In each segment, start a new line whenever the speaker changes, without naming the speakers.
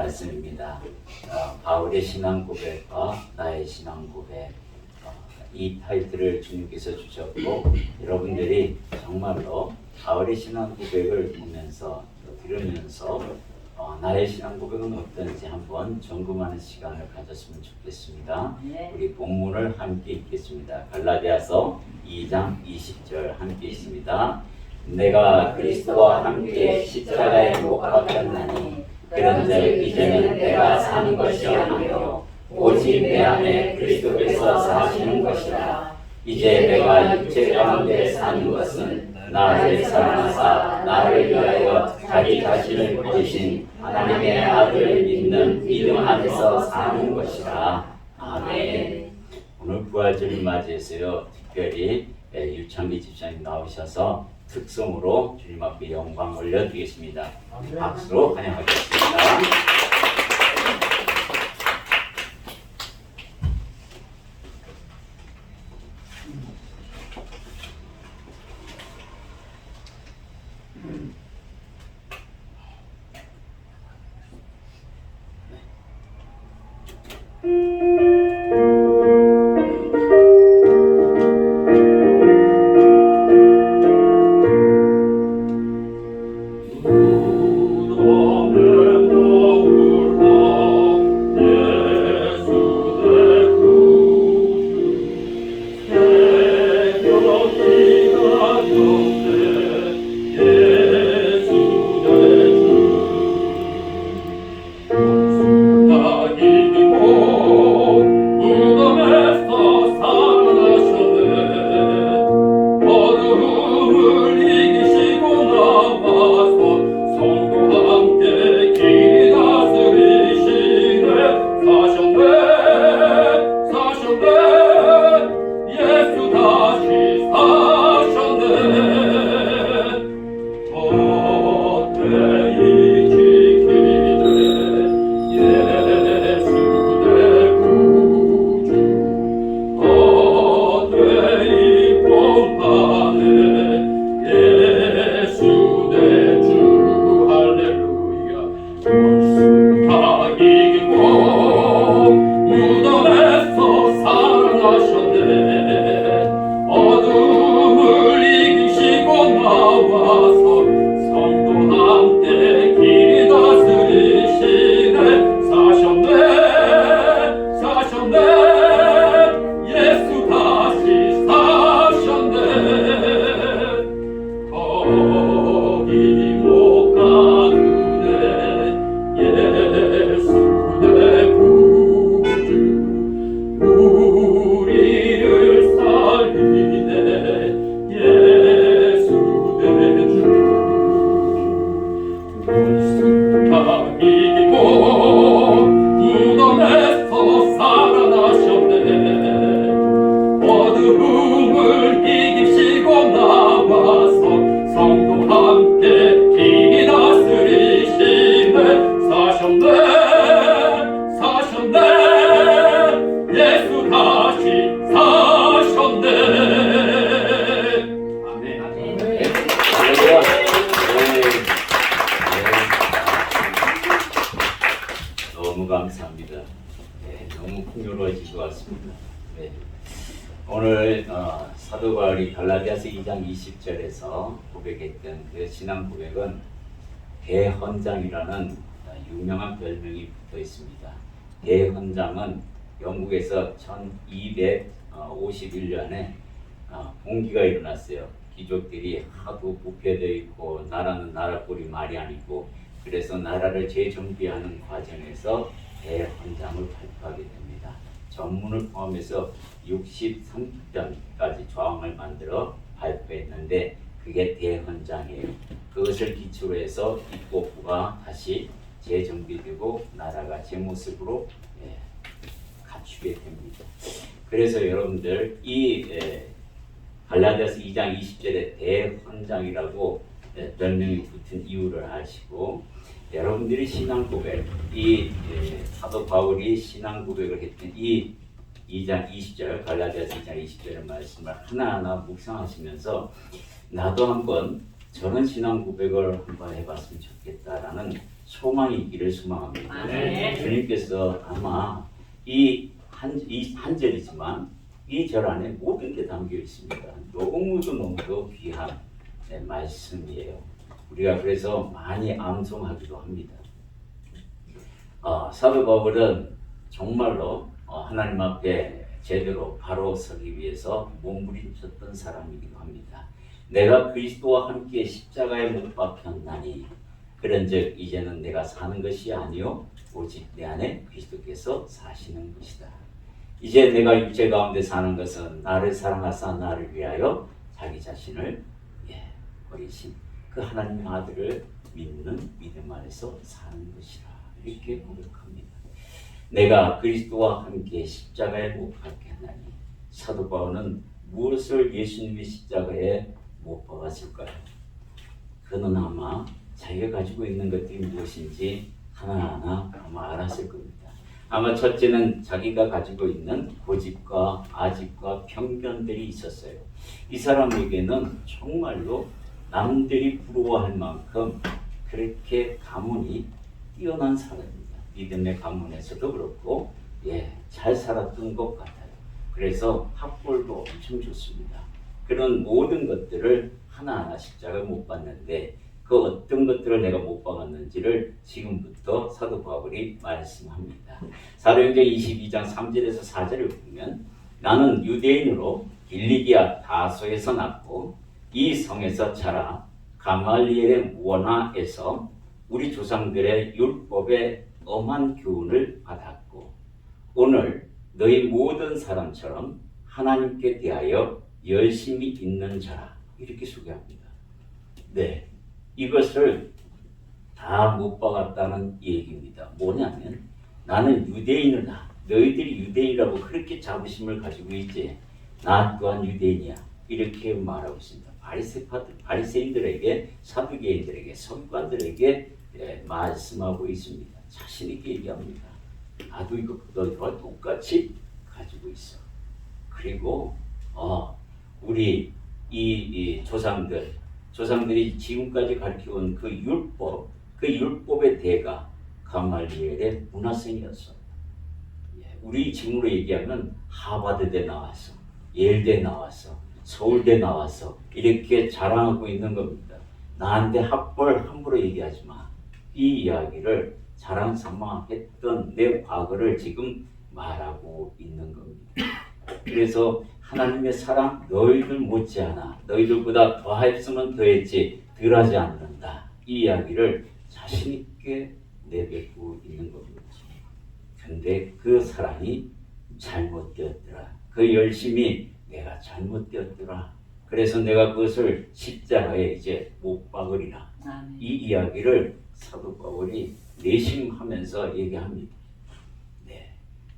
말씀입니다. 바울의 신앙 고백과 나의 신앙 고백, 이 타이틀을 주님께서 주셨고, 여러분들이 정말로 바울의 신앙 고백을 보면서 들으면서 나의 신앙 고백은 어떤지 한번 점검하는 시간을 가졌으면 좋겠습니다. 우리 본문을 함께 읽겠습니다. 갈라디아서 2장 20절 함께 있습니다. 내가 그리스도와 함께 십자가에 못 박혔나니 그런즉 이제는 내가 사는 것이 아니요 오직 내 안에 그리스도께서 사시는 것이라. 이제 내가 육체 가운데 사는 것은 나를 사랑하사 나를 위하여 자기 자신을 버리신 하나님의 아들을 믿는 믿음 안에서 사는 것이라. 아멘. 오늘 부활절을 맞이해서요, 특별히 유창기 집사님 나오셔서 특성으로 주님 앞에 영광 올려드리겠습니다. 박수로 환영하겠습니다. 너무 감사합니다. 너무 풍요로워질 것 같습니다. 오늘 사도 바울이 갈라디아서 2장 20절에서 고백했던 그 신앙 고백은 대헌장이라는 유명한 별명이 붙어 있습니다. 대헌장은 영국에서 1251년에 봉기가 일어났어요. 귀족들이 하도 부패되어 있고 나라는 나라꼴이 말이 아니고, 그래서 나라를 재정비하는 과정에서 대헌장을 발표하게 됩니다. 전문을 포함해서 63편까지 조항을 만들어 발표했는데 그게 대헌장이에요. 그것을 기초로 해서 입법부가 다시 재정비되고 나라가 제 모습으로 갖추게 됩니다. 그래서 여러분들 이 갈라디아서 2장 20절에 대헌장이라고 별명이 붙은 이유를 아시고, 여러분들이 신앙 고백, 이 사도 바울이 신앙 고백을 했던 이 2장 20절, 갈라디아서 2장 20절의 말씀을 하나하나 묵상하시면서 나도 한번 저런 신앙 고백을 한번 해봤으면 좋겠다라는 소망이 있기를 소망합니다.
네.
주님께서 아마 이 한 절이지만 이 절 안에 모든 게 담겨 있습니다. 너무도 귀한 말씀이에요. 우리가 그래서 많이 암송하기도 합니다. 사도 바울은 정말로 하나님 앞에 제대로 바로 서기 위해서 몸부림쳤던 사람이기도 합니다. 내가 그리스도와 함께 십자가에 못 박혔나니 그런즉 이제는 내가 사는 것이 아니요 오직 내 안에 그리스도께서 사시는 것이다. 이제 내가 육체 가운데 사는 것은 나를 사랑하사 나를 위하여 자기 자신을 버리신 그 하나님의 아들을 믿는 믿음 안에서 사는 것이라 이렇게 고백합니다. 내가 그리스도와 함께 십자가에 못 박혔나니 사도 바울은 무엇을 예수님의 십자가에 못 박았을까요? 그는 아마 자기가 가지고 있는 것들이 무엇인지 하나하나 아마 알았을 겁니다. 아마 첫째는 자기가 가지고 있는 고집과 아집과 편견들이 있었어요. 이 사람에게는 정말로 남들이 부러워할 만큼 그렇게 가문이 뛰어난 사람입니다. 믿음의 가문에서도 그렇고 잘 살았던 것 같아요. 그래서 학벌도 엄청 좋습니다. 그런 모든 것들을 하나하나 십자가에 못 박는데 그 어떤 것들을 내가 못 박았는지를 지금부터 사도 바울이 말씀합니다. 사도행전 22장 3절에서 4절을 보면 나는 유대인으로 길리기아 다소에서 났고 이 성에서 자라 가말리엘의 원하에서 우리 조상들의 율법의 엄한 교훈을 받았고 오늘 너희 모든 사람처럼 하나님께 대하여 열심히 있는 자라 이렇게 소개합니다. 네, 이것을 다 못 박았다는 얘기입니다. 뭐냐면 나는 유대인이다. 너희들이 유대인이라고 그렇게 자부심을 가지고 있지. 나 또한 유대인이야. 이렇게 말하고 있습니다. 바리새인들에게, 사두개인들에게, 서기관들에게 말씀하고 있습니다. 자신 있게 얘기합니다. 나도 이거 너희와 똑같이 가지고 있어. 그리고 우리 이 조상들이 지금까지 가르쳐온 그 율법의 대가 가말리엘의 문화생이었어. 우리 지금으로 얘기하면 하버드대 나왔어, 예일대 나왔어, 서울대 나왔어 이렇게 자랑하고 있는 겁니다. 나한테 학벌 함부로 얘기하지 마. 이 이야기를 자랑 삼아했던 내 과거를 지금 말하고 있는 겁니다. 그래서 하나님의 사랑 너희들 못지않아 너희들보다 더했으면 더했지 덜하지 않는다. 이 이야기를 자신 있게 내뱉고 있는 겁니다. 근데 그 사랑이 잘못되었더라. 그 열심이 내가 잘못되었더라. 그래서 내가 그것을 십자가에 이제 못 박으리라. 이 이야기를 사도 바울이 내심하면서 얘기합니다.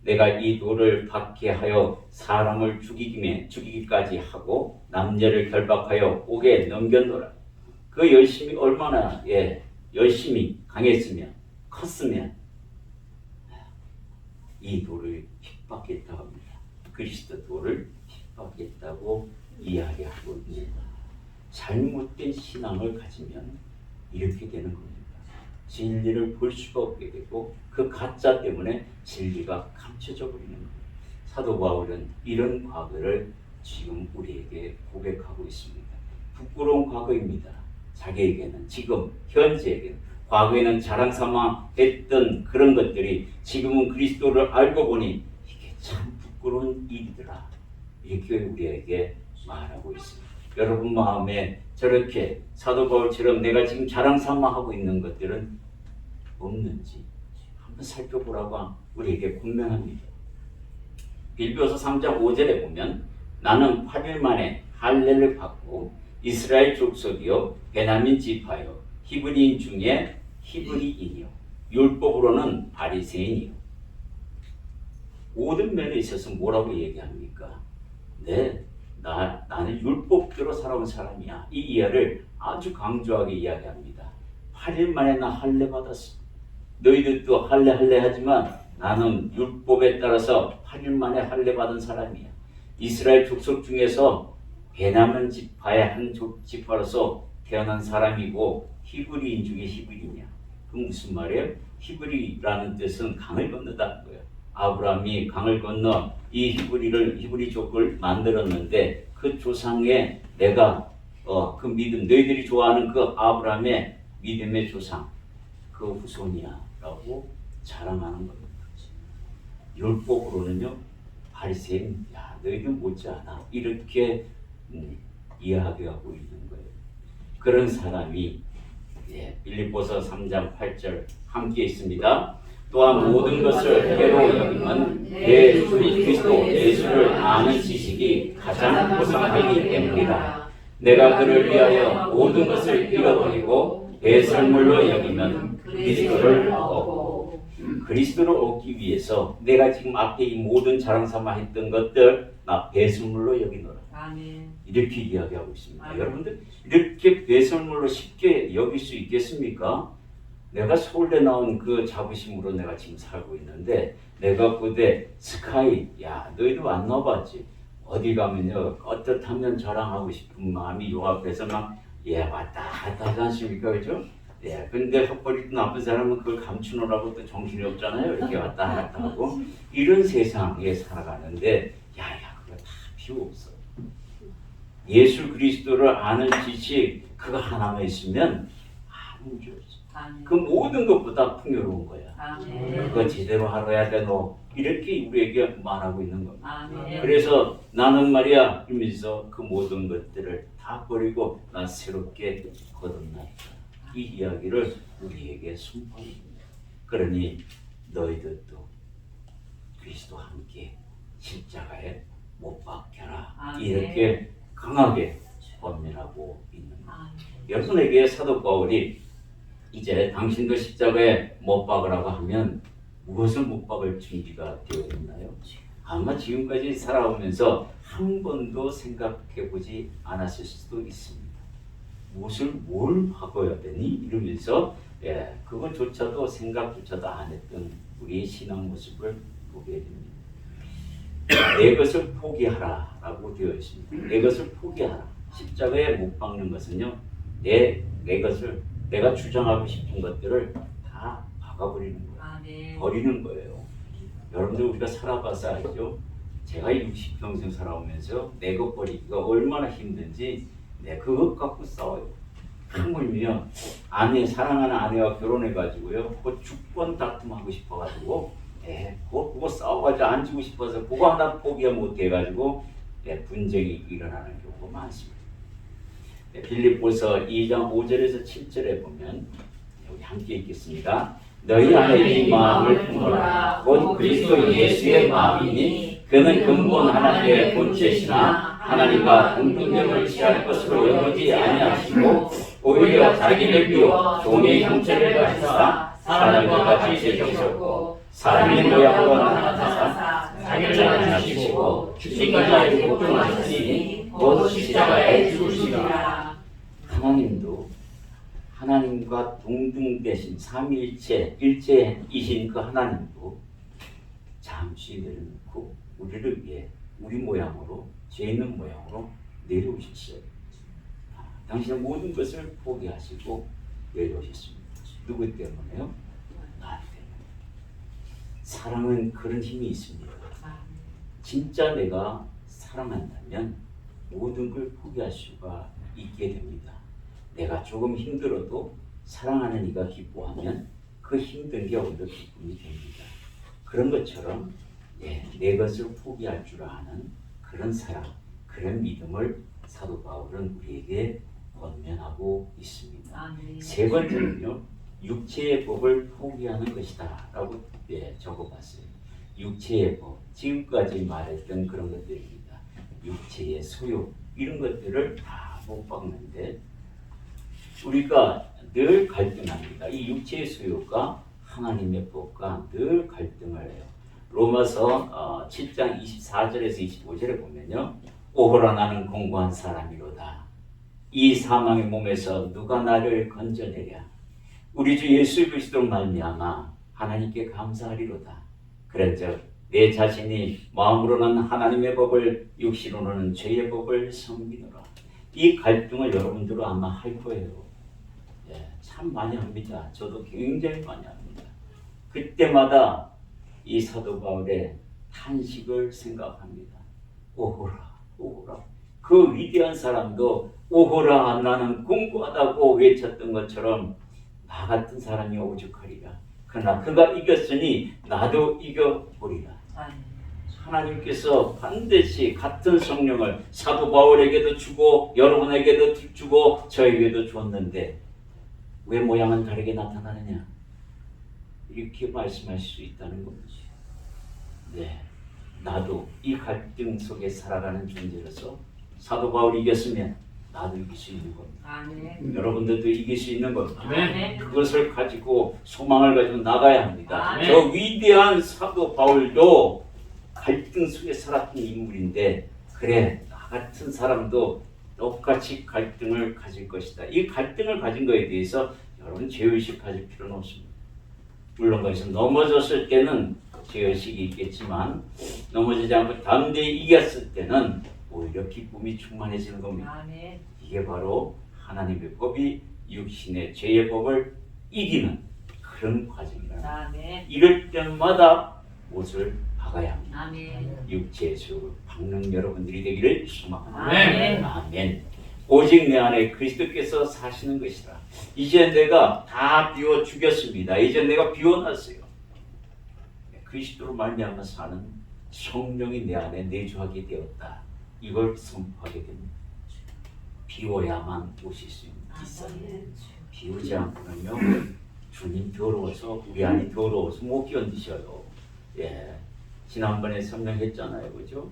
내가 이 돌을 박게 하여 사람을 죽이기까지 하고 남녀를 결박하여 옥에 넘겼노라. 그 열심이 얼마나 열심히 강했으면 컸으면 이 돌을 핍박했다고 합니다. 그리스도 돌을 핍박했다고 이야기하고 있습니다. 잘못된 신앙을 가지면 이렇게 되는 겁니다. 진리를 볼 수가 없게 되고 그 가짜 때문에 진리가 감춰져 버리는 거예요. 사도 바울은 이런 과거를 지금 우리에게 고백하고 있습니다. 부끄러운 과거입니다. 자기에게는 지금 현재에게는 과거에는 자랑 삼아 했던 그런 것들이 지금은 그리스도를 알고 보니 이게 참 부끄러운 일이더라. 이렇게 우리에게 말하고 있습니다. 여러분 마음에 저렇게 사도 바울처럼 내가 지금 자랑 삼아 하고 있는 것들은 없는지 한번 살펴보라고 우리에게 권면합니다. 빌보서 3장 5절에 보면 나는 8일 만에 할례를 받고 이스라엘 족속이요 베냐민 지파요 히브리인 중에 히브리인이요 율법으로는 바리새인이요. 모든 면에 있어서 뭐라고 얘기합니까? 나는 율법대로 살아온 사람이야. 이 이해를 아주 강조하게 이야기합니다. 8일 만에 나 할례 받았어. 너희들도 할례 하지만 나는 율법에 따라서 8일 만에 할례 받은 사람이야. 이스라엘 족속 중에서 베냐민 지파의 한 지파로서 태어난 사람이고 히브리인 중에 히브리냐. 그 무슨 말이에요? 히브리라는 뜻은 강을 건너다는 거예요. 아브라함이 강을 건너 이 히브리족을 만들었는데 그 조상에 내가 그 믿음, 너희들이 좋아하는 그 아브라함의 믿음의 조상, 그 후손이야라고 자랑하는 겁니다. 율법으로는요, 바리새인, 야 너희들 못지않아 이렇게 이야기하고 있는 거예요. 그런 사람이 빌립보서 3장 8절 함께 있습니다. 또한 모든 것을 해로 여기면 내 주 그리스도 예수를 아는 지식이 가장 고상하기 때문이다. 내가 그를 위하여 모든 것을 잃어버리고 배설물로 여기면 그리스도를 얻고, 그리스도를 얻기 위해서 내가 지금 앞에 이 모든 자랑삼아 했던 것들 나 배설물로 여기노라. 아멘. 이렇게 이야기하고 있습니다. 아멘. 여러분들 이렇게 배설물로 쉽게 여길 수 있겠습니까? 내가 서울대 나온 그 자부심으로 내가 지금 살고 있는데, 내가 그때 스카이, 야 너희도 안 넣어봤지? 어디 가면요 떳떳하면 자랑하고 싶은 마음이 요 앞에서 막 왔다 갔다 하지 않습니까? 그죠? 근데 헛벌이도 나쁜 사람은 그걸 감추느라고 또 정신이 없잖아요. 이렇게 왔다 갔다 하고 이런 세상에 살아가는데, 그거 다 필요 없어. 예수 그리스도를 아는 지식 그거 하나만 있으면 아무 문제 없어. 그 모든 것보다 풍요로운 거야. 그거 제대로 알아야 돼 너. 이렇게 우리에게 말하고 있는 겁니다. 그래서 나는 말이야 이러면서 그 모든 것들을 다 버리고 난 새롭게 거듭났다. 이 이야기를 우리에게 선포합니다. 그러니 너희들도 그리스도와 함께 십자가에 못 박혀라. 이렇게 강하게 권면하고 있는 겁니다. 여러분에게 사도 바울이 이제 당신도 십자가에 못 박으라고 하면 무엇을 못 박을 준비가 되어 있나요? 아마 지금까지 살아오면서 한 번도 생각해 보지 않았을 수도 있습니다. 뭘 박아야 되니? 이러면서 그것조차도 생각조차도 안 했던 우리의 신앙 모습을 보게 됩니다. 내 것을 포기하라 라고 되어 있습니다. 내 것을 포기하라. 십자가에 못 박는 것은요, 내 것을 내가 주장하고 싶은 것들을 다 박아버리는 거예요. 버리는 거예요. 여러분들 우리가 살아봐서 알죠? 제가 60평생 살아오면서 내 것 버리기가 얼마나 힘든지 그것 갖고 싸워요. 하물며 사랑하는 아내와 결혼해가지고요, 그 죽번 다툼하고 싶어가지고 그거 싸워가지고 앉고 싶어서 그거 하나 포기 못해가지고 분쟁이 일어나는 경우가 많습니다. 빌립보서 2장 5절에서 7절에 보면 여기 함께 읽겠습니다. 너희 안에 이 마음을 품어라. 곧 그리스도 예수의 마음이니 그는 근본 하나님의 본체시나 하나님과 동등됨을 취할 것으로 여기지 아니하시고 오히려 자기를 비워 종의 형체를 가지사 사람과 같이 되셨고 사람의 모양으로 나타나사 자기를 낮추시고 죽기까지 복종하셨으니 곧 십자가에 죽으시리라. 하나님도 하나님과 동등되신 삼위일체 일체이신 그 하나님도 잠시 내려놓고 우리를 위해 우리 모양으로 죄 있는 모양으로 내려오셨어요. 당신의 모든 것을 포기하시고 내려오셨습니다. 누구 때문에요? 나 때문에. 사랑은 그런 힘이 있습니다. 진짜 내가 사랑한다면 모든 걸 포기할 수가 있게 됩니다. 내가 조금 힘들어도 사랑하는 이가 기뻐하면 그 힘든 게 오히려 기쁨이 됩니다. 그런 것처럼 내 것을 포기할 줄 아는 그런 사랑, 그런 믿음을 사도 바울은 우리에게 권면하고 있습니다. 세 번째는요, 육체의 법을 포기하는 것이다 라고 적어봤어요. 육체의 법, 지금까지 말했던 그런 것들입니다. 육체의 소욕, 이런 것들을 다 못 박는데 우리가 늘 갈등합니다. 이 육체의 소욕과 하나님의 법과 늘 갈등을 해요. 로마서 7장 24절에서 25절에 보면요, 오호라 나는 공고한 사람이로다. 이 사망의 몸에서 누가 나를 건져내랴. 우리 주 예수 그리스도로 말미암아 하나님께 감사하리로다. 그런즉 내 자신이 마음으로는 하나님의 법을, 육신으로는 죄의 법을 섬기노라. 이 갈등을 여러분들은 아마 할 거예요. 참 많이 합니다. 저도 굉장히 많이 합니다. 그때마다 이 사도 바울의 탄식을 생각합니다. 오호라, 오호라. 그 위대한 사람도 오호라 나는 공고하다고 외쳤던 것처럼 나 같은 사람이 오죽하리라. 그러나 그가 이겼으니 나도 이겨보리라. 하나님께서 반드시 같은 성령을 사도 바울에게도 주고 여러분에게도 주고 저에게도 줬는데 왜 모양은 다르게 나타나느냐? 이렇게 말씀할 수 있다는 거지. 네, 나도 이 갈등 속에 살아가는 존재로서 사도 바울이 이겼으면 나도 이길 수 있는 겁니다. 여러분들도 이길 수 있는 겁니다. 그것을 가지고 소망을 가지고 나가야 합니다. 저 위대한 사도 바울도 갈등 속에 살았던 인물인데 그래 나 같은 사람도 똑같이 갈등을 가질 것이다. 이 갈등을 가진 것에 대해서 여러분 죄의식 가질 필요는 없습니다. 물론 거기서 넘어졌을 때는 죄의식이 있겠지만 넘어지지 않고 담대히 이겼을 때는 오히려 기쁨이 충만해지는 겁니다. 이게 바로 하나님의 법이 육신의 죄의 법을 이기는 그런 과정입니다. 이럴 때마다 옷을 박아야 합니다. 육체의 속을 박는 여러분들이 되기를 소망합니다. 아멘. 오직 내 안에 그리스도께서 사시는 것이라. 이제 내가 다 비워 죽였습니다. 이제 내가 비워놨어요. 그리스도로 말미암아 사는 성령이 내 안에 내주하게 되었다. 이걸 선포하게 됩니다. 비워야만 오실 수 있어요. 비우지 않고는요 주님 더러워서 우리 안이 더러워서 못 견디셔요. 예, 지난번에 설명했잖아요, 그죠?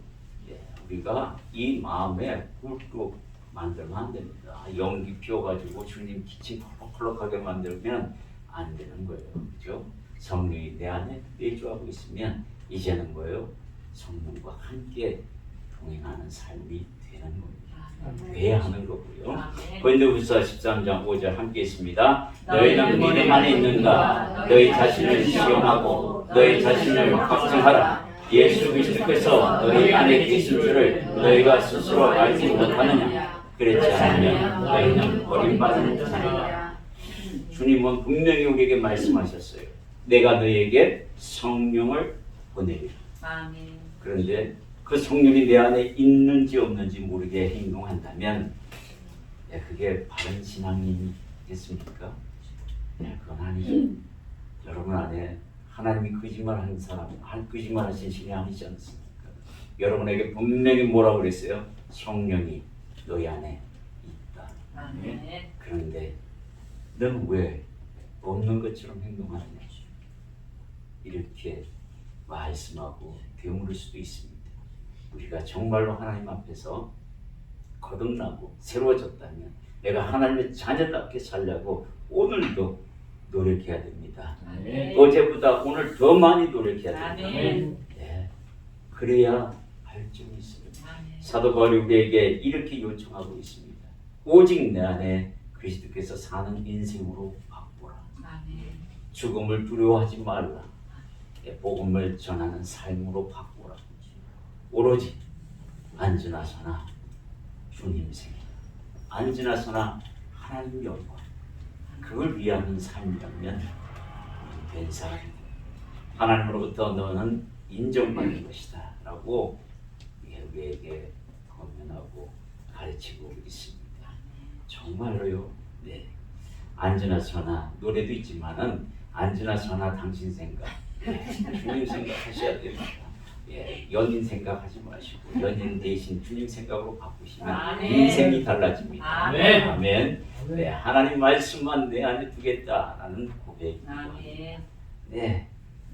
예, 우리가 이 마음에 굴뚝 만들면 안 됩니다. 연기 피워가지고 주님 기침 펄럭펄럭하게 만들면 안 되는 거예요, 그죠? 성령이 내 안에 내주하고 있으면 이제는 뭐예요? 성령과 함께 동행하는 삶이 되는 겁니다. 돼야 하는 거고요. 고린도후서 13장 5절 함께 있습니다. 너희는 믿음 안에 있는가? 너희 자신을 시험하고 너희 자신을 확증하라. 예수 그리스도께서 너희 안에 계신 줄을 너희가 스스로 알지 못하느냐? 그렇지 않으면 너희는 버림받은 자니라. 주님은 분명히 우리에게 말씀하셨어요. 내가 너희에게 성령을 보내리라. 그런데 그 성령이 내 안에 있는지 없는지 모르게 행동한다면 그게 바른 신앙이겠습니까? 그건 아니죠. 여러분 안에 하나님이 거짓말하는 사람, 거짓말하신 신이 아니지 않습니까? 여러분에게 분명히 뭐라고 그랬어요? 성령이 너희 안에 있다. 그런데 너는 왜 없는 것처럼 행동하느냐? 이렇게 말씀하고 되물을 수도 있습니다. 우리가 정말로 하나님 앞에서 거듭나고 새로워졌다면 내가 하나님의 자녀답게 살려고 오늘도 노력해야 됩니다. 어제보다 오늘 더 많이 노력해야 됩니다. 네. 그래야 발전이 있습니다. 사도 바울이 우리에게 이렇게 요청하고 있습니다. 오직 내 안에 그리스도께서 사는 인생으로 바꾸라. 죽음을 두려워하지 말라. 복음을 전하는 삶으로 바꾸라. 오로지 앉으나 서나 주님 생각, 앉으나 서나 하나님 영광, 그걸 위하는 삶이라면 변사하게 됩니다. 하나님으로부터 너는 인정받는 것이다 라고 우리에게 권면하고 가르치고 있습니다. 정말로요. 네. 앉으나 서나 노래도 있지만은 앉으나 서나 당신 생각, 주님 생각하셔야 됩니다. 예, 연인 생각하지 마시고 연인 대신 주님 생각으로 바꾸시면 인생이 달라집니다. 아멘. 네, 하나님 말씀만 내 안에 두겠다라는 고백입니다. 네,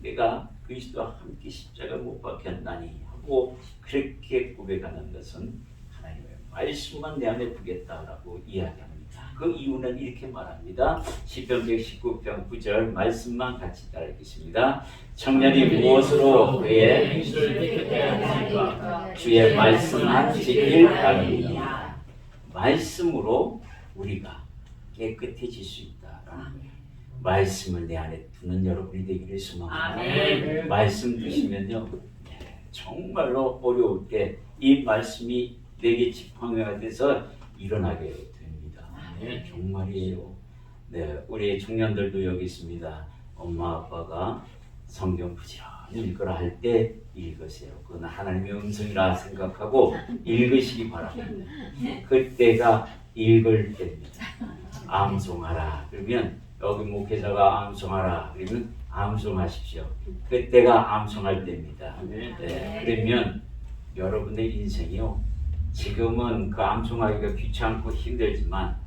내가 그리스도와 함께 십자가 못 박혔나니 하고 그렇게 고백하는 것은 하나님의 말씀만 내 안에 두겠다라고 이야기합니다. 그 이유는 이렇게 말합니다. 시편 119편 9절 말씀만 같이 따라 읽겠습니다. 청년이 무엇으로 그의 행실을 깨끗하게 하니까 주의 말씀만 지킬 따름이니라. 말씀으로 우리가 깨끗해질 수 있다라는 거예요. 말씀을 내 안에 두는 여러분이 되기를 소망합니다. 말씀 두시면요, 정말로 어려울 때 이 말씀이 내게 지팡이가 돼서 일어나게 됩니다. 정말이에요. 네, 우리 청년들도 여기 있습니다. 엄마 아빠가 성경 부지런히 읽으라 할 때 읽으세요. 그건 하나님의 음성이라 생각하고 읽으시기 바랍니다. 그때가 읽을 때입니다. 암송하라 그러면 여기 목회자가 암송하라 그러면 암송하십시오. 그때가 암송할 때입니다. 네, 그러면 여러분의 인생이요, 지금은 그 암송하기가 귀찮고 힘들지만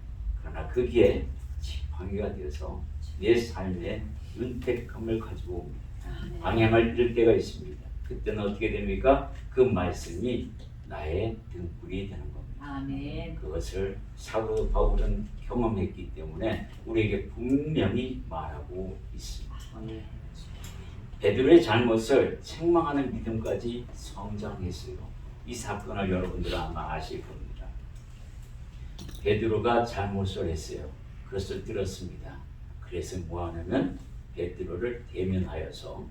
그러나 그게 지팡이가 되어서 내 삶에 윤택함을 가지고 옵니다. 방향을 잃을 때가 있습니다. 그때는 어떻게 됩니까? 그 말씀이 나의 등불이 되는 겁니다.
아멘.
그것을 사도 바울은 경험했기 때문에 우리에게 분명히 말하고 있습니다. 베드로의 잘못을 책망하는 믿음까지 성장했어요. 이 사건을 여러분들은 아마 아실 겁니다. 베드로가 잘못을 했어요. 그것을 들었습니다. 그래서 뭐 하냐면 베드로를 대면하여서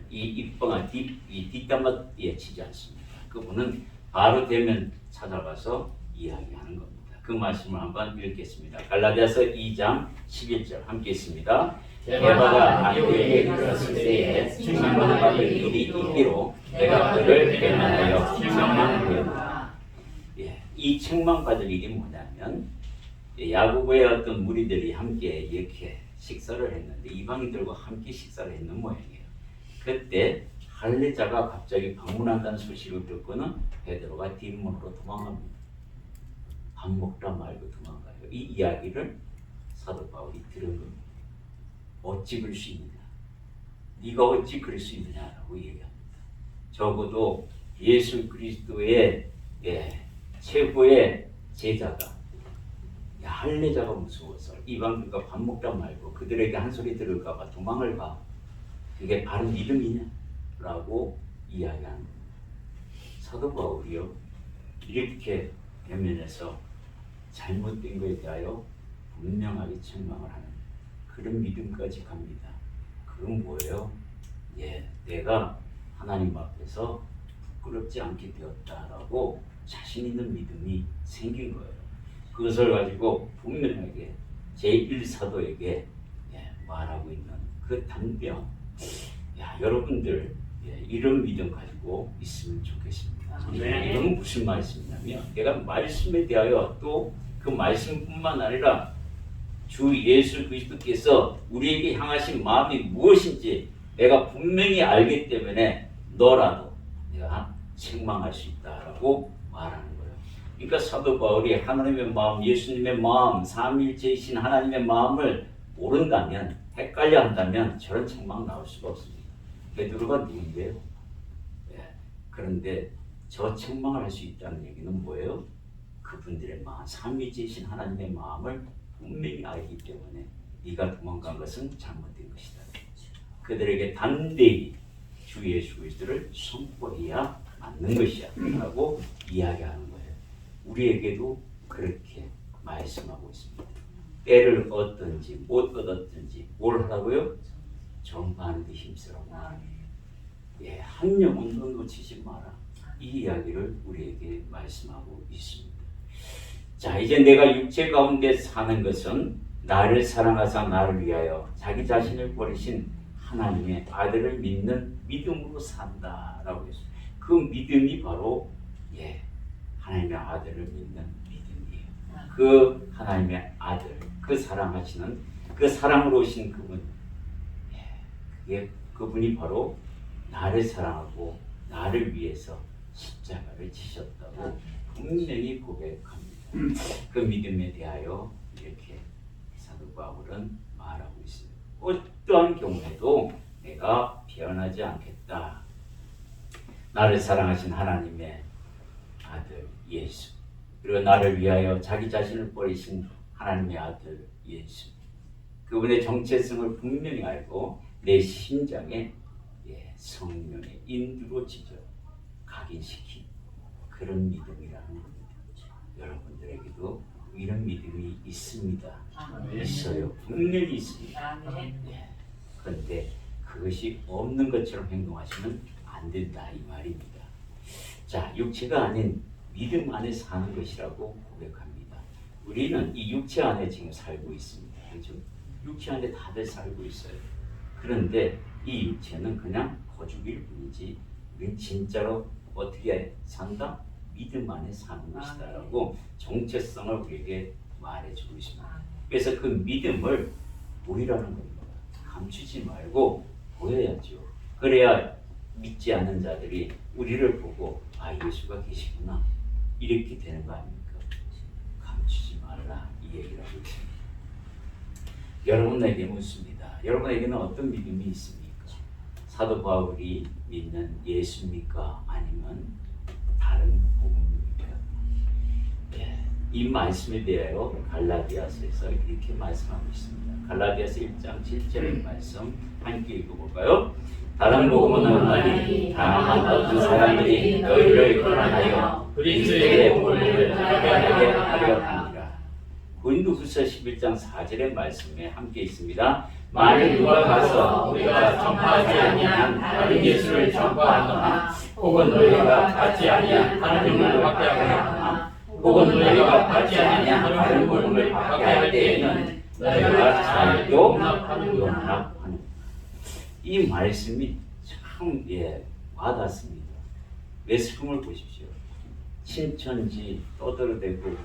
이 입방아 이 뒷담화에 치지 않습니다. 그분은 바로 대면 찾아가서 이야기하는 겁니다. 그 말씀을 한번 읽겠습니다. 갈라디아서 2장 11절 함께 있습니다. 게바가 아이에게 들었을 때에 책망받을 일이 있기로 내가 그를 대면하여 책망하였다. 이 책망받을 일이 뭐냐면 야고보의 어떤 무리들이 함께 이렇게 식사를 했는데 이방인들과 함께 식사를 했는 모양이에요. 그때 할례자가 갑자기 방문한다는 소식을 듣고는 베드로가 뒷문으로 도망갑니다. 밥 먹다 말고 도망가요. 이 이야기를 사도 바울이 들은 겁니다. 어찌 그럴 수 있느냐? 네가 어찌 그럴 수 있느냐라고 얘기합니다. 적어도 예수 그리스도의 최고의 제자가 할례자가 무서워서 이방인과 밥 먹다 말고 그들에게 한 소리 들을까 봐 도망을 가. 그게 바른 믿음이냐? 라고 이야기하는 겁니다. 사도 바울이요, 이렇게 대면해서 잘못된 것에 대하여 분명하게 책망을 하는 그런 믿음까지 갑니다. 그건 뭐예요? 내가 하나님 앞에서 부끄럽지 않게 되었다라고 자신 있는 믿음이 생긴 거예요. 그것을 가지고 분명하게 제1사도에게 말하고 있는 그 담대함. 여러분들 이런 믿음 가지고 있으면 좋겠습니다.
네.
이건 무슨 말씀이냐면 내가 말씀에 대하여 또 그 말씀뿐만 아니라 주 예수 그리스도께서 우리에게 향하신 마음이 무엇인지 내가 분명히 알기 때문에 너라도 내가 책망할 수 있다라고 말하는 거예요. 그러니까 사도 바울이 하나님의 마음, 예수님의 마음, 삼위일체이신 하나님의 마음을 모른다면, 헷갈려 한다면 저런 책망 나올 수가 없습니다. 베드로가 누구예요? 그런데 저 책망을 할 수 있다는 얘기는 뭐예요? 그분들의 마음, 삼위일체이신 하나님의 마음을 분명히 알기 때문에 네가 도망간 것은 잘못된 것이다. 그들에게 담대히 주 예수 그리스도를 선포해야 맞는 것이야 라고 이야기하는 거예요. 우리에게도 그렇게 말씀하고 있습니다. 때를 얻든지 못 얻었든지 뭘 하라고요? 전파하는 데 힘쓰라고. 한 영혼도 놓치지 마라. 이 이야기를 우리에게 말씀하고 있습니다. 자, 이제 내가 육체 가운데 사는 것은 나를 사랑하사 나를 위하여 자기 자신을 버리신 하나님의 아들을 믿는 믿음으로 산다라고 했어요. 그 믿음이 바로 하나님의 아들을 믿는 믿음이에요. 그 하나님의 아들, 그 사랑하시는 그 사랑으로 오신 그분, 그분이 바로 나를 사랑하고 나를 위해서 십자가를 지셨다고 분명히 고백합니다. 그 믿음에 대하여 이렇게 사도 바울은 말하고 있어요. 어떠한 경우에도 내가 변하지 않겠다. 나를 사랑하신 하나님의 아들 예수, 그리고 나를 위하여 자기 자신을 버리신 하나님의 아들 예수, 그분의 정체성을 분명히 알고 내 심장에 성령의 인두로 지져 각인시킨 그런 믿음이라는 겁니다. 여러분들에게도 이런 믿음이 있습니다. 있어요. 분명히 있습니다. 그런데 그것이 없는 것처럼 행동하시면 안 된다 이 말입니다. 자, 육체가 아닌 믿음 안에 사는 것이라고 고백합니다. 우리는 이 육체 안에 지금 살고 있습니다. 그렇죠? 육체 안에 다들 살고 있어요. 그런데 이 육체는 그냥 거죽일 뿐이지 우린 진짜로 어떻게 산다? 믿음 안에 사는 것이다라고 정체성을 우리에게 말해주고 있습니다. 그래서 그 믿음을 보이라는 겁니다. 감추지 말고 보여야죠. 그래야 믿지 않는 자들이 우리를 보고 아 예수가 계시구나 이렇게 되는 거 아닙니까? 감추지 말라 이 얘기를 하고 있습니다. 여러분에게 묻습니다. 여러분에게는 어떤 믿음이 있습니까? 사도 바울이 믿는 예수입니까? 아니면 다른 복음입니까? 네, 이 말씀에 대하여 갈라디아서에서 이렇게 말씀하고 있습니다. 갈라디아서 1장 7절의 말씀 함께 읽어볼까요? 다른 복음은 없나니 다만 어떤 사람들이 너희를 교란하여 그리스도의 복음을 발견하게 하려 합니다. 고린도후서 11장 4절의 말씀에 함께 있습니다. 만일 누가 가서 우리가 전파하지 아니한 다른 예수를 전파하거나 혹은 너희가 받지 아니한 다른 복음을 받게 하거나 혹은 너희가 받지 아니한 다른 복음을 받게 할 때에는 너희가 잘도 용납하는 이 말씀이 참 와닿습니다. 매스컴을 보십시오. 신천지 떠들어대고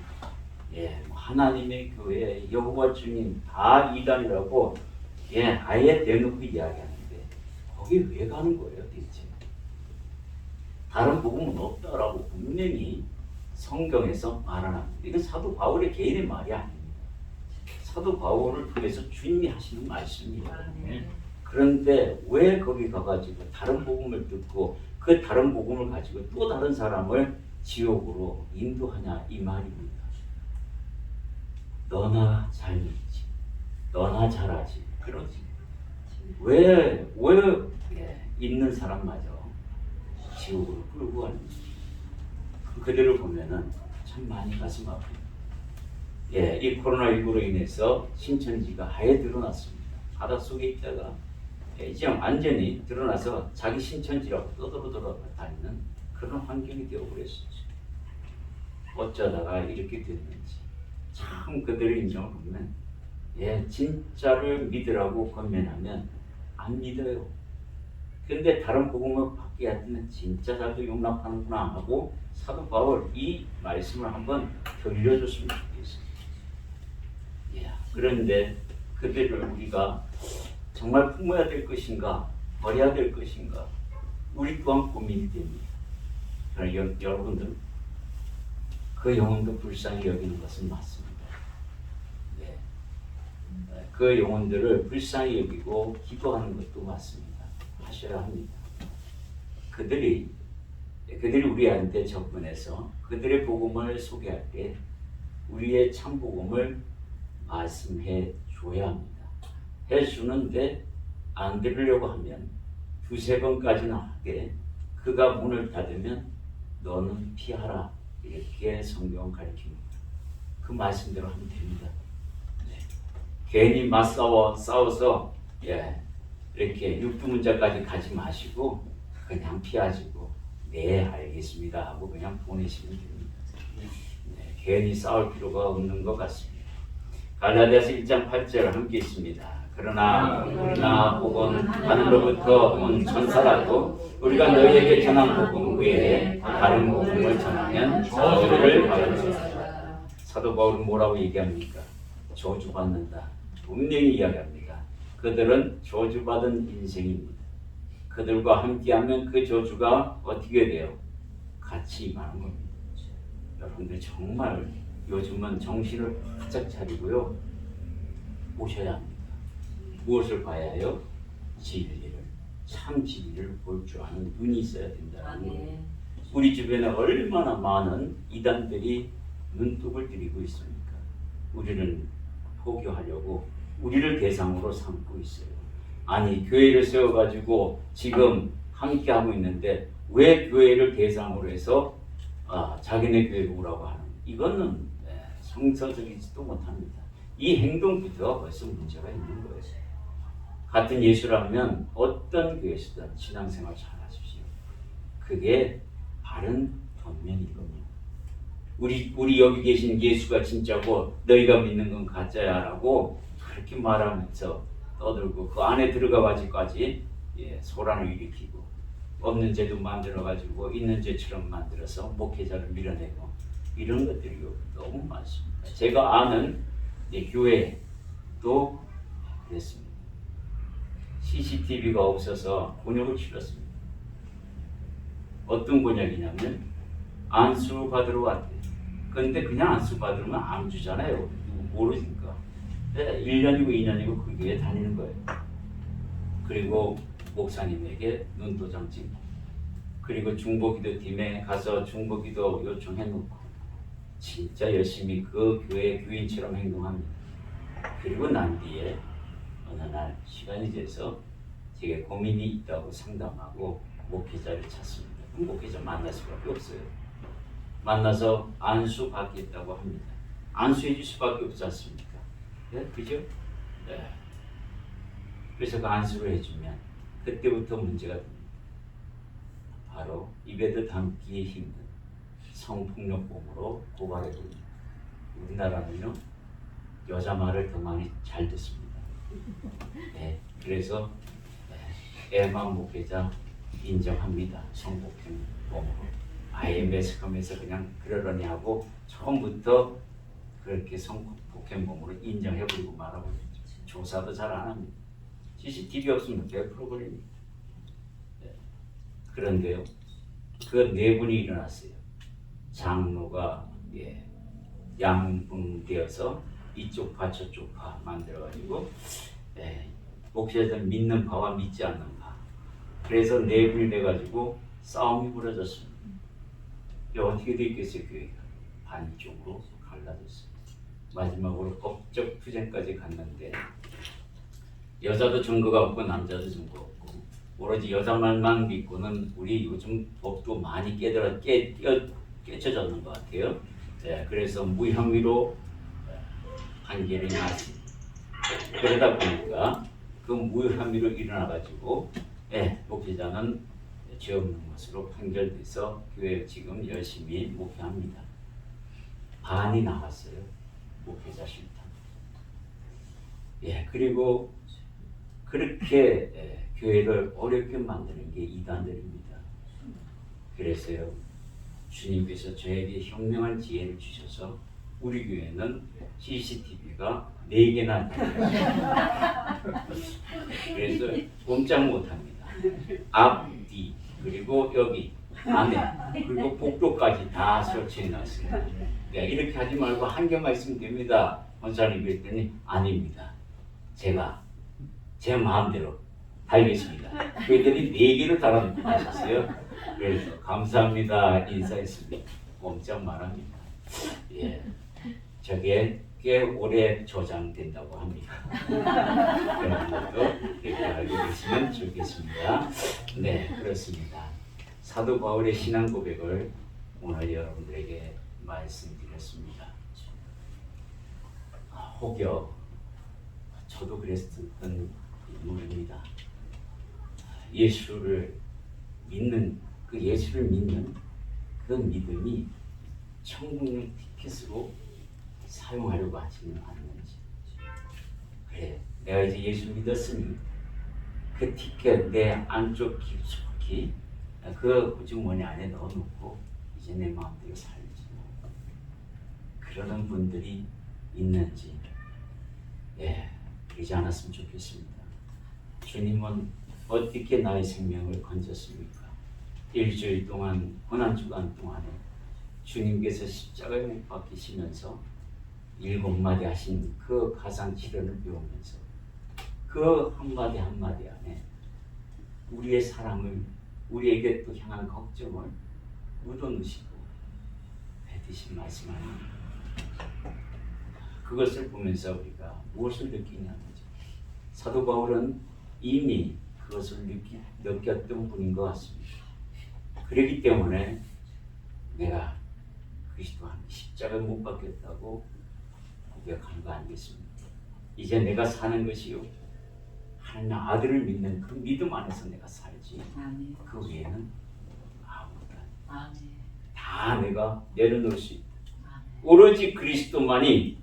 하나님의 교회 여호와 주님 다 이단이라고 아예 대놓고 이야기하는데 거기 왜 가는 거예요 대체? 다른 복음은 없다라고 분명히 성경에서 말하는 이건 사도 바울의 개인의 말이 아닙니다. 사도 바울을 통해서 주님이 하시는 말씀이에요. 그런데 왜 거기 가가지고 다른 복음을 듣고 그 다른 복음을 가지고 또 다른 사람을 지옥으로 인도하냐 이 말입니다. 너나 잘 믿지, 너나 잘하지, 그러지. 왜 있는 사람마저 지옥으로 끌고 가는지 그들을 보면은 참 많이 가슴 아픕니다. 이 코로나19로 인해서 신천지가 아예 드러났습니다. 바닷속에 있다가 이제 완전히 드러나서 자기 신천지라고 떠돌아다니는 그런 환경이 되어버렸었죠. 어쩌다가 이렇게 됐는지 참 그들의 인정을 보면 진짜를 믿으라고 권면하면 안 믿어요. 그런데 다른 복음을 받게 하면 진짜 자도 용납하는구나 하고 사도 바울 이 말씀을 한번 들려줬으면 좋겠어요. 그런데 그들을 우리가 정말 품어야 될 것인가 버려야 될 것인가 우리 또한 고민이 됩니다. 그러나 여러분들 그 영혼도 불쌍히 여기는 것은 맞습니다. 그 영혼들을 불쌍히 여기고 기도하는 것도 맞습니다. 하셔야 합니다. 그들이 우리한테 접근해서 그들의 복음을 소개할 때 우리의 참 복음을 말씀해 줘야 합니다. 해주는데 안 들으려고 하면 두세 번까지는 하되 그가 문을 닫으면 너는 피하라 이렇게 성경은 가르칩니다. 그 말씀대로 하면 됩니다. 괜히 싸워서 이렇게 육두문자까지 가지 마시고 그냥 피하시고 네 알겠습니다 하고 그냥 보내시면 됩니다. 괜히 싸울 필요가 없는 것 같습니다. 갈라디아서 1장 8절 함께 있습니다. 그러나 우리나 혹은 하늘로부터 온 천사라도 우리가 너희에게 전한 복음 외에 다른 복음을 전하면 저주를 받을 것이다. 사도 바울은 뭐라고 얘기합니까? 저주받는다. 분명히 이야기합니다. 그들은 저주받은 인생입니다. 그들과 함께하면 그 저주가 어떻게 돼요? 같이 임하는 겁니다. 여러분들 정말 요즘은 정신을 바짝 차리고요. 보셔야 합니다. 무엇을 봐야 해요? 진리를. 참 진리를 볼 줄 아는 눈이 있어야 된다는 거예요. 우리 주변에 얼마나 많은 이단들이 눈독을 들이고 있습니까? 우리는 포교하려고 우리를 대상으로 삼고 있어요. 아니 교회를 세워가지고 지금 함께하고 있는데 왜 교회를 대상으로 해서 자기네 교회 오라고 하는 이거는 성서적이지도 못합니다. 이 행동부터 벌써 문제가 있는 거예요. 같은 예수라면 어떤 교회에서든 신앙생활 잘 하십시오. 그게 바른 본면인 겁니다. 우리 여기 계신 예수가 진짜고 너희가 믿는 건 가짜야라고 그렇게 말하면서 떠들고 그 안에 들어가가지고까지 소란을 일으키고 없는 죄도 만들어가지고 있는 죄처럼 만들어서 목회자를 밀어내고 이런 것들이 너무 많습니다. 제가 아는 교회도 그랬습니다. CCTV가 없어서 곤욕을 치렀습니다. 어떤 곤욕이냐면 안수 받으러 왔대요. 근데 그냥 안수 받으면 안 주잖아요. 모르니까. 1년이고 2년이고 그 교회에 다니는 거예요. 그리고 목사님에게 눈도장 찍고 그리고 중보기도 팀에 가서 중보기도 요청해놓고 진짜 열심히 그 교회 교인처럼 행동합니다. 그리고 난 뒤에 어느 날 시간이 돼서 제게 고민이 있다고 상담하고 목회자를 찾습니다. 그럼 목회자 만날 수밖에 없어요. 만나서 안수 받겠다고 합니다. 안수해 줄 수밖에 없지 않습니까? 네? 그죠? 네. 그래서 그 안수를 해주면 그때부터 문제가 됩니다. 바로 입에도 담기 힘든 성폭력범으로 고발해 됩니다. 우리나라는요 여자 말을 더 많이 잘 듣습니다. 네, 그래서 애만 목회자 인정합니다. 성폭행범으로 아예 매스컴에서 그냥 그러려니 하고 처음부터 그렇게 성폭행범으로 인정해버리고 말아버리죠. 조사도 잘 안 합니다. CCTV 없으면 100%버립니다. 그런데요, 그 네 분이 일어났어요. 장로가 양분되어서 이쪽 파 저쪽 파 만들어가지고 목회자들 믿는 파와 믿지 않는 파. 그래서 네 분이 돼가지고 싸움이 벌어졌습니다. 어떻게 됐겠어요? 교회가 반쪽으로 갈라졌어요. 마지막으로 법적 투쟁까지 갔는데 여자도 증거가 없고 남자도 증거 없고 오로지 여자 말만 믿고는 우리 요즘 법도 많이 깨쳐졌는 것 같아요. 그래서 무혐의로 판결이 났습니다. 그러다 보니까 그 무혐의로 일어나가지고 목회자는 죄 없는 것으로 판결돼서 교회 지금 열심히 목회합니다. 반이 나왔어요. 목회자 싫다. 그리고 그렇게 교회를 어렵게 만드는 게 이단들입니다. 그래서요, 주님께서 저에게 현명한 지혜를 주셔서 우리 교회는 CCTV가 4개나 그래서 꼼짝 못합니다. 앞, 뒤, 그리고 여기 안에, 그리고 복도까지 다 설치해놨습니다. 이렇게 하지 말고 한 개만 있으면 됩니다. 원사님 그랬더니 아닙니다. 제가 제 마음대로 달겠습니다. 그들이 4개를 달아주셨어요. 그래서 감사합니다 인사했습니다. 꼼짝 말합니다. 저게 꽤 오래 저장된다고 합니다. 여러분들도 그렇게 알고 계시면 좋겠습니다. 네, 그렇습니다. 사도 바울의 신앙 고백을 오늘 여러분들에게 말씀드렸습니다. 혹여 저도 그랬던 인물입니다. 예수를 믿는 그 그 믿음이 천국의 티켓으로 사용하려고 하지는 않는지. 그래, 내가 이제 예수 믿었으니 그 티켓 내 안쪽 깊숙이 그 주머니 안에 넣어놓고 이제 내 마음대로 살지. 그러는 분들이 있는지 그러지 않았으면 좋겠습니다. 주님은 어떻게 나의 생명을 건졌습니까? 일주일 동안 고난주간 동안에 주님께서 십자가에 못 박히시면서 7마디 하신 그 가상치료를 배우면서 그 한마디 한마디 안에 우리의 사랑을, 우리에게 또 향한 걱정을 묻어놓으시고 뱉으신 말씀 아닙니까? 그것을 보면서 우리가 무엇을 느끼냐는 거죠. 사도 바울은 이미 그것을 느꼈던 분인 것 같습니다. 그렇기 때문에 내가 그리스도 한 십자가에 못 박혔다고 고백한 거 아니겠습니까? 이제 내가 사는 것이요 하나님 아들을 믿는 그 믿음 안에서 내가 살지. 아멘. 그 외에는 아무것도 아니다. 다 내가 내려놓을 수 있다. 아멘. 오로지 그리스도만이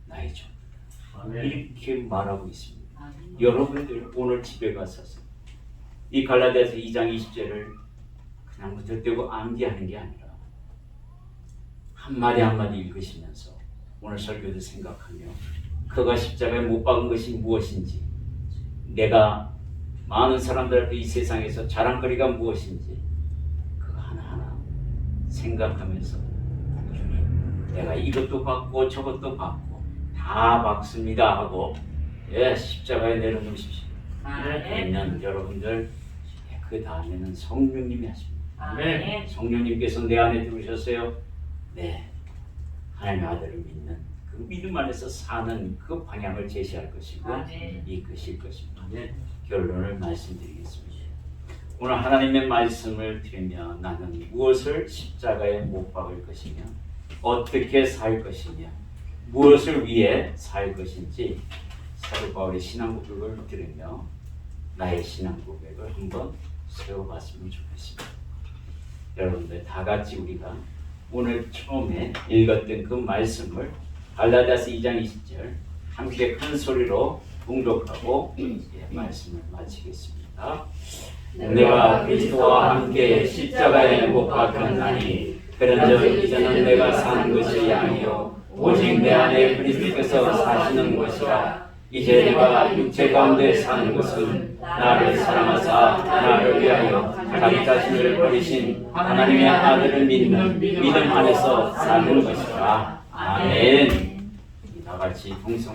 나의 전부다. 이렇게 말하고 있습니다. 여러분들 오늘 집에 가셔서 이 갈라디아서 2장 20절을 그냥 무턱대고 암기하는 게 아니라 한마디 한마디 읽으시면서 오늘 설교도 생각하며 그가 십자가에 못 박은 것이 무엇인지, 내가 많은 사람들 앞에 이 세상에서 자랑거리가 무엇인지 그거 하나하나 생각하면서 주님, 내가 이것도 받고 저것도 받고 다 받습니다 하고 십자가에 내려놓으십시오. 그러면 여러분들 그 다음에는 성령님이 하십니다. 성령님께서 내 안에 들어오셨어요. 네, 하나님의 아들을 믿는 그 믿음 안에서 사는 그 방향을 제시할 것이고 이끄실 것입니다. 결론을 말씀드리겠습니다. 오늘 하나님의 말씀을 들으며 나는 무엇을 십자가에 못 박을 것이며 어떻게 살 것이며 무엇을 위해 살 것인지 사도 바울의 신앙 고백을 들으며 나의 신앙 고백을 한번 세워봤으면 좋겠습니다. 여러분들 다 같이 우리가 오늘 처음에 읽었던 그 말씀을 갈라디아서 2장 20절 함께 큰 소리로 봉독하고 말씀을 마치겠습니다. 내가 그리스도와 함께 십자가에 못 박혔나니 그런즉 이제는 내가 사는 것이 아니요 오직 내 안에 그리스도께서 사시는 것이라. 이제 내가 육체 가운데 사는 것은 나를 사랑하사 나를 위하여 자기 자신을 버리신 하나님의 아들을 믿는 믿음 안에서 사는 것이라. 아멘. 다 같이 동성